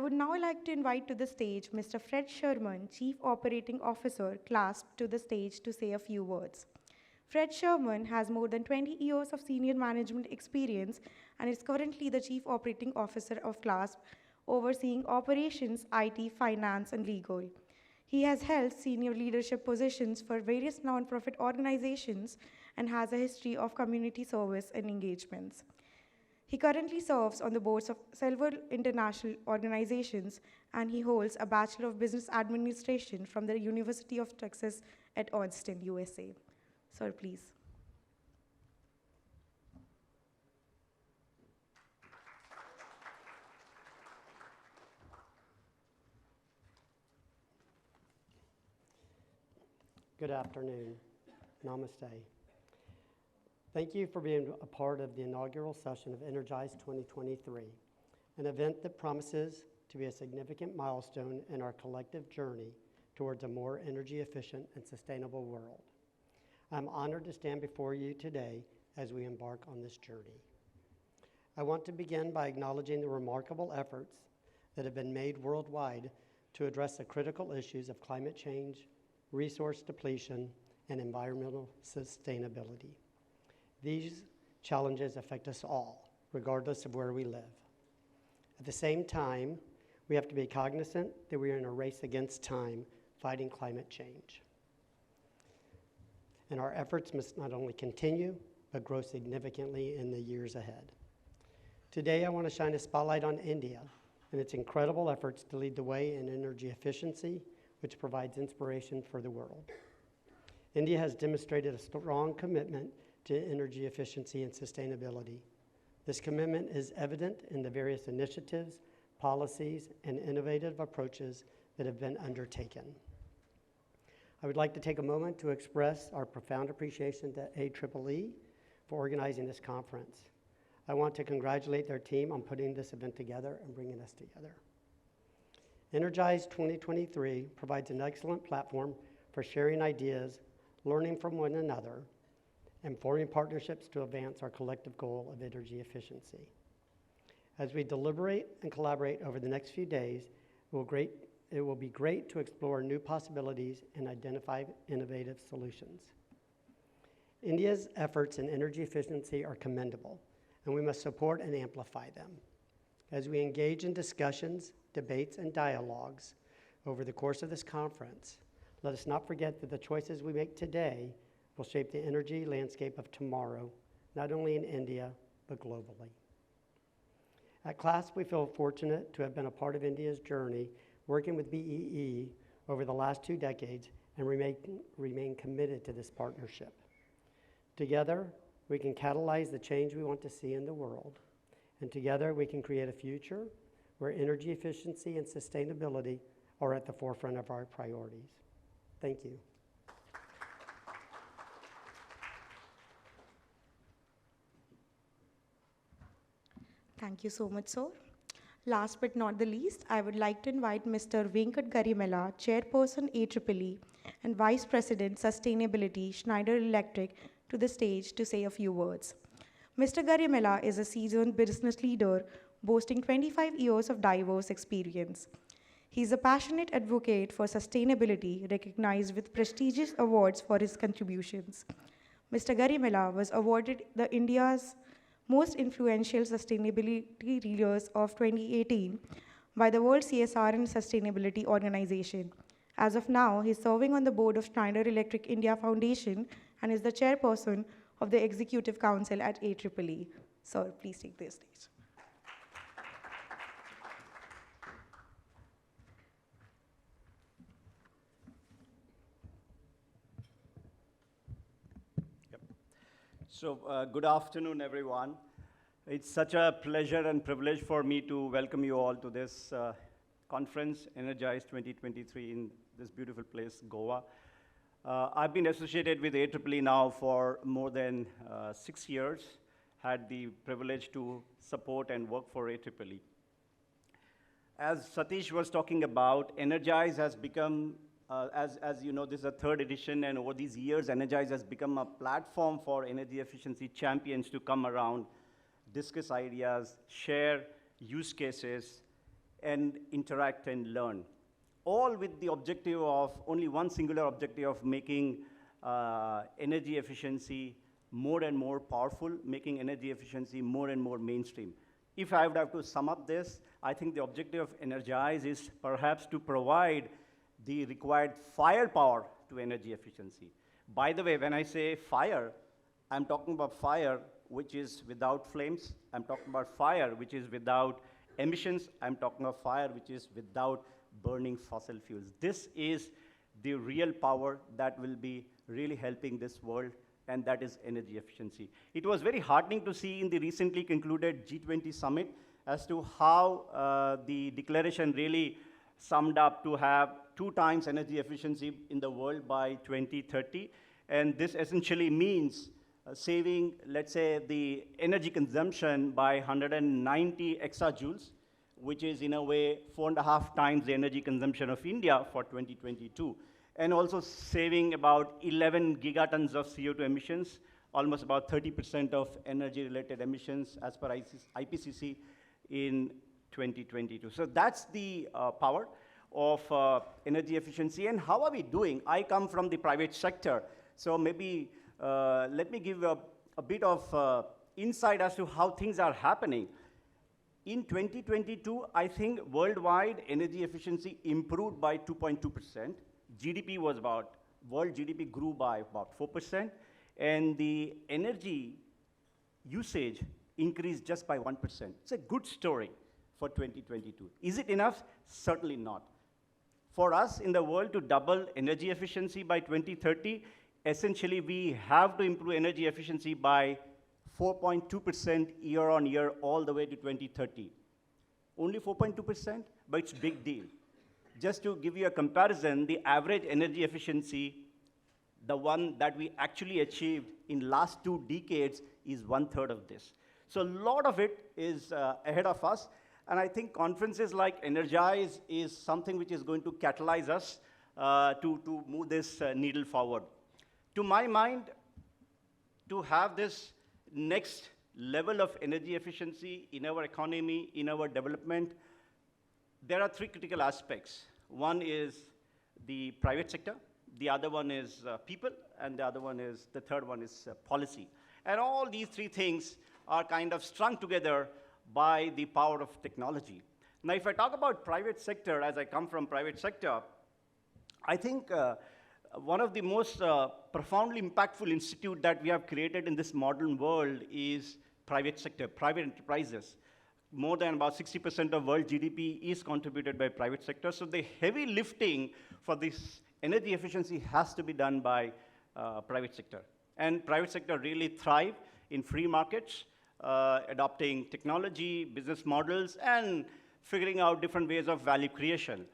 would now like to invite to the stage Mr. Fred Sherman, Chief Operating Officer, CLASP, to the stage to say a few words. Fred Sherman has more than 20 years of senior management experience and is currently the Chief Operating Officer of CLASP, overseeing operations, IT, finance, and legal. He has held senior leadership positions for various nonprofit organizations and has a history of community service and engagements. He currently serves on the boards of several international organizations, and he holds a Bachelor of Business Administration from the University of Texas at Austin, USA. Sir, please. Good afternoon. Namaste. Thank you for being a part of the inaugural session of Energize 2023, an event that promises to be a significant milestone in our collective journey towards a more energy efficient and sustainable world. I'm honored to stand before you today as we embark on this journey. I want to begin by acknowledging the remarkable efforts that have been made worldwide to address the critical issues of climate change, resource depletion, and environmental sustainability. These challenges affect us all, regardless of where we live. At the same time, we have to be cognizant that we are in a race against time fighting climate change. And our efforts must not only continue, but grow significantly in the years ahead. Today, I want to shine a spotlight on India and its incredible efforts to lead the way in energy efficiency, which provides inspiration for the world. India has demonstrated a strong commitment to energy efficiency and sustainability. This commitment is evident in the various initiatives, policies, and innovative approaches that have been undertaken. I would like to take a moment to express our profound appreciation to AEEE for organizing this conference. I want to congratulate their team on putting this event together and bringing us together. Energize 2023 provides an excellent platform for sharing ideas, learning from one another, and forming partnerships to advance our collective goal of energy efficiency. As we deliberate and collaborate over the next few days, it will be great to explore new possibilities and identify innovative solutions. India's efforts in energy efficiency are commendable, and we must support and amplify them. As we engage in discussions, debates, and dialogues over the course of this conference, let us not forget that the choices we make today will shape the energy landscape of tomorrow, not only in India, but globally. At CLASP, we feel fortunate to have been a part of India's journey working with BEE over the last 2 decades and remain committed to this partnership. Together, we can catalyze the change we want to see in the world, and together we can create a future where energy efficiency and sustainability are at the forefront of our priorities. Thank you. Thank you so much, sir. Last but not the least, I would like to invite Mr. Venkat Garimella, Chairperson AEEE and Vice President Sustainability, Schneider Electric, to the stage to say a few words. Mr. Garimella is a seasoned business leader boasting 25 years of diverse experience. He is a passionate advocate for sustainability, recognized with prestigious awards for his contributions. Mr. Garimella was awarded the India's Most Influential Sustainability Leaders of 2018 by the World CSR and Sustainability Organization. As of now, he is serving on the board of Schneider Electric India Foundation and is the chairperson of the Executive Council at AEEE. Sir, please take the stage. So good afternoon, everyone. It's such a pleasure and privilege for me to welcome you all to this conference, Energize 2023, in this beautiful place, Goa. I've been associated with AEEE now for more than 6 years, had the privilege to support and work for AEEE. As Satish was talking about, Energize has become as you know, this is the 3rd edition, and over these years, Energize has become a platform for energy efficiency champions to come around, discuss ideas, share use cases, and interact and learn. All with the objective of, only one singular objective of making energy efficiency more and more powerful, making energy efficiency more and more mainstream. If I would have to sum up this, I think the objective of Energize is perhaps to provide the required firepower to energy efficiency. By the way, when I say fire, I'm talking about fire which is without flames. I'm talking about fire which is without emissions. I'm talking about fire which is without burning fossil fuels. This is the real power that will be really helping this world, and that is energy efficiency. It was very heartening to see in the recently concluded G20 summit as to how the declaration really summed up to have 2 times energy efficiency in the world by 2030. And this essentially means saving, let's say, the energy consumption by 190 exajoules, which is in a way 4.5 times the energy consumption of India for 2022. And also saving about 11 gigatons of CO2 emissions, almost about 30% of energy-related emissions as per IPCC in 2022. So that's the power of energy efficiency. And how are we doing? I come from the private sector, so maybe let me give a bit of insight as to how things are happening. In 2022, I think worldwide energy efficiency improved by 2.2%. GDP was about, world GDP grew by about 4%, and the energy usage increased just by 1%. It's a good story for 2022. Is it enough? Certainly not. For us in the world to double energy efficiency by 2030, essentially we have to improve energy efficiency by 4.2% year on year all the way to 2030. Only 4.2%, but it's a big deal. Just to give you a comparison, the average energy efficiency, the one that we actually achieved in last 2 decades, is 1/3 of this. So a lot of it is ahead of us, and I think conferences like Energize is something which is going to catalyze us to move this needle forward. To my mind, to have this next level of energy efficiency in our economy, in our development, there are 3 critical aspects. One is the private sector, the other one is people, and the third one is policy. And all these 3 things are kind of strung together by the power of technology. Now, if I talk about private sector, as I come from private sector, I think one of the most profoundly impactful institute that we have created in this modern world is private sector, private enterprises. More than about 60% of world GDP is contributed by private sector. So the heavy lifting for this energy efficiency has to be done by private sector. And private sector really thrive in free markets, adopting technology, business models, and figuring out different ways of value creation.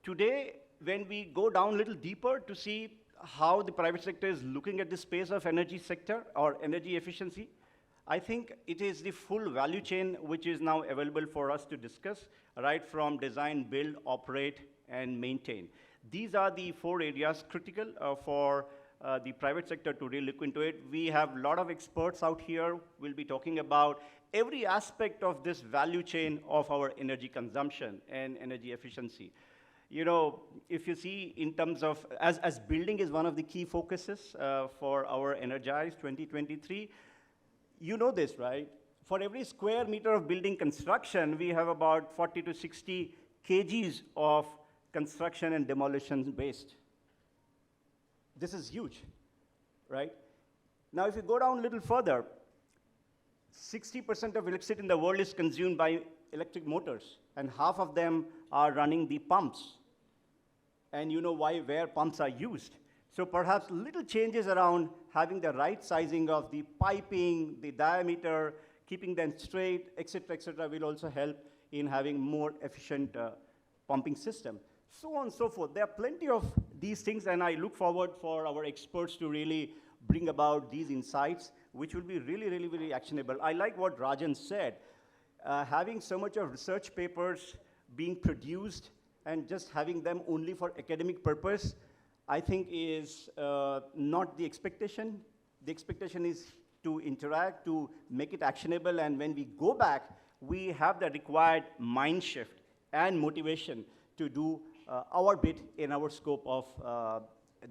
Today, when we go down a little deeper to see how the private sector is looking at the space of energy sector or energy efficiency, I think it is the full value chain which is now available for us to discuss, right from design, build, operate, and maintain. These are the 4 areas critical for the private sector to really look into it. We have a lot of experts out here. We'll be talking about every aspect of this value chain of our energy consumption and energy efficiency. You know, if you see in terms of, as building is one of the key focuses for our Energize 2023, you know this, right? For every square meter of building construction, we have about 40 to 60 kgs of construction and demolition waste. This is huge, right? Now, if you go down a little further, 60% of electricity in the world is consumed by electric motors, and half of them are running the pumps. And you know where pumps are used. So perhaps little changes around having the right sizing of the piping, the diameter, keeping them straight, et cetera, will also help in having more efficient pumping system. So on and so forth. There are plenty of these things, and I look forward for our experts to really bring about these insights, which will be really, really, really actionable. I like what Rajan said. Having so much of research papers being produced and just having them only for academic purpose, I think is not the expectation. The expectation is to interact, to make it actionable, and when we go back, we have the required mind shift and motivation to do our bit in our scope of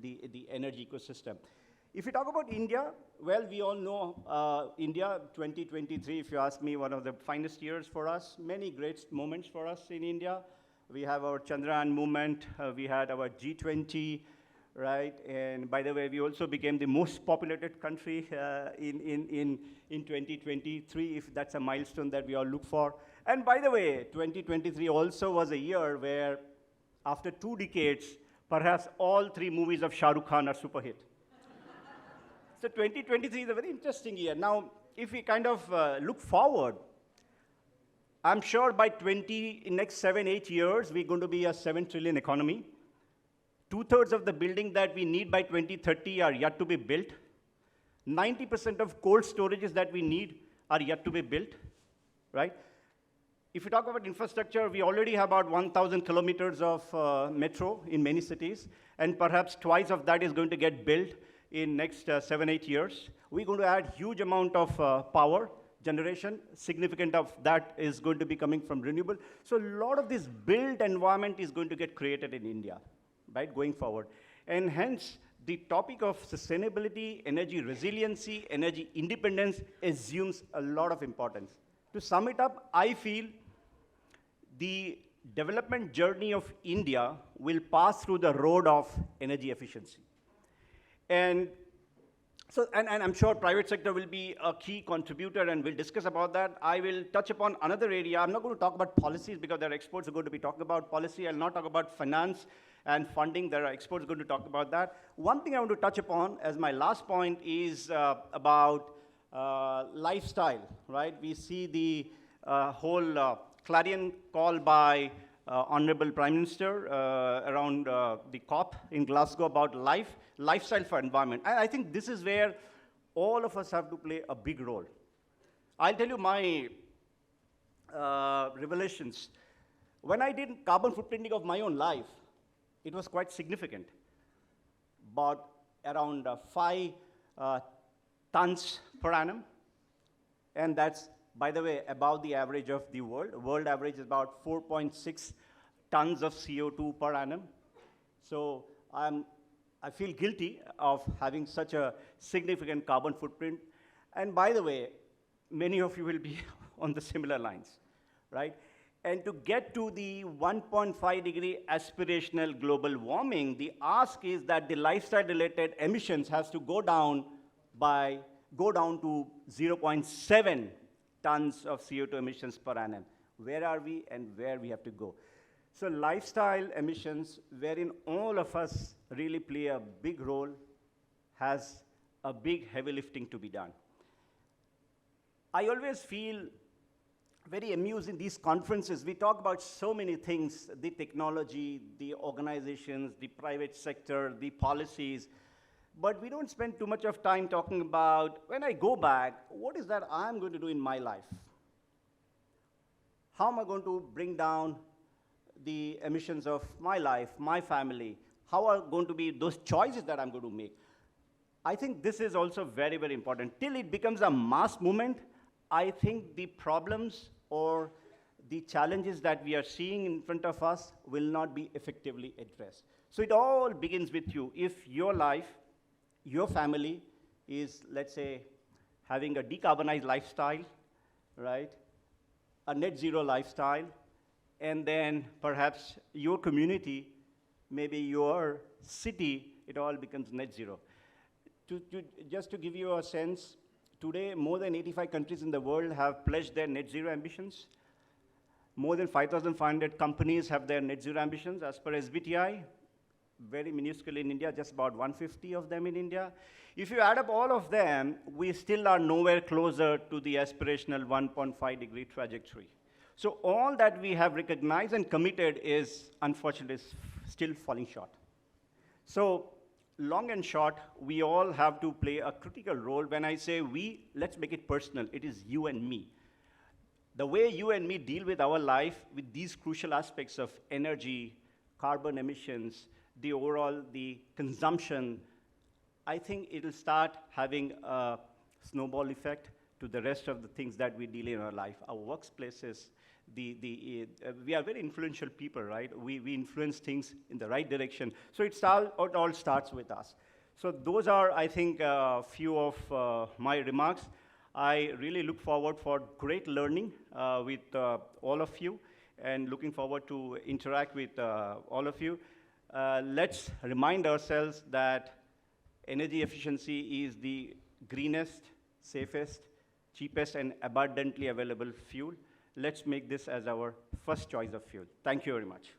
the energy ecosystem. If you talk about India, well, we all know India 2023, if you ask me, one of the finest years for us. Many great moments for us in India. We have our Chandrayaan movement. We had our G20, right? And by the way, we also became the most populated country in 2023, if that's a milestone that we all look for. And by the way, 2023 also was a year where, after 2 decades, perhaps all 3 movies of Shah Rukh Khan are super hit. So 2023 is a very interesting year. Now, if we kind of look forward, I'm sure by in next 7, 8 years, we're going to be a 7 trillion economy. 2/3 of the building that we need by 2030 are yet to be built. 90% of cold storages that we need are yet to be built, right? If you talk about infrastructure, we already have about 1,000 kilometers of metro in many cities, and perhaps twice of that is going to get built in next 7, 8 years. We're going to add huge amount of power generation. Significant of that is going to be coming from renewable. So a lot of this built environment is going to get created in India, right, going forward. And hence, the topic of sustainability, energy resiliency, energy independence assumes a lot of importance. To sum it up, I feel the development journey of India will pass through the road of energy efficiency. And so, and I'm sure private sector will be a key contributor, and we'll discuss about that. I will touch upon another area. I'm not going to talk about policies because there are experts who are going to be talking about policy. I'll not talk about finance and funding. There are experts going to talk about that. One thing I want to touch upon as my last point is about lifestyle, right? We see the whole clarion call by Honorable Prime Minister around the COP in Glasgow about lifestyle for environment. And I think this is where all of us have to play a big role. I'll tell you my revelations. When I did carbon footprinting of my own life, it was quite significant. About around 5 tons per annum. And that's, by the way, above the average of the world. World average is about 4.6 tons of CO2 per annum. So I feel guilty of having such a significant carbon footprint. And by the way, many of you will be on the similar lines, right? And to get to the 1.5 degree aspirational global warming, the ask is that the lifestyle-related emissions has to go down to 0.7 tons of CO2 emissions per annum. Where are we and where we have to go? So lifestyle emissions, wherein all of us really play a big role, has a big heavy lifting to be done. I always feel very amused in these conferences. We talk about so many things, the technology, the organizations, the private sector, the policies, but we don't spend too much of time talking about, when I go back, what is that I'm going to do in my life? How am I going to bring down the emissions of my life, my family? How are going to be those choices that I'm going to make? I think this is also very, very important. Till it becomes a mass movement, I think the problems or the challenges that we are seeing in front of us will not be effectively addressed. So it all begins with you. If your life, your family is, let's say, having a decarbonized lifestyle, right? A net zero lifestyle, and then perhaps your community, maybe your city, it all becomes net zero. Just to give you a sense, today more than 85 countries in the world have pledged their net zero ambitions. More than 5,500 companies have their net zero ambitions as per SBTi. Very minuscule in India, just about 150 of them in India. If you add up all of them, we still are nowhere closer to the aspirational 1.5 degree trajectory. So all that we have recognized and committed is, unfortunately, still falling short. So long and short, we all have to play a critical role. When I say we, let's make it personal. It is you and me. The way you and me deal with our life, with these crucial aspects of energy, carbon emissions, the overall, the consumption, I think it'll start having a snowball effect to the rest of the things that we deal in our life. Our workplaces, we are very influential people, right? We influence things in the right direction. So it all starts with us. So those are, I think, a few of my remarks. I really look forward for great learning with all of you, and looking forward to interact with all of you. Let's remind ourselves that energy efficiency is the greenest, safest, cheapest, and abundantly available fuel. Let's make this as our first choice of fuel. Thank you very much.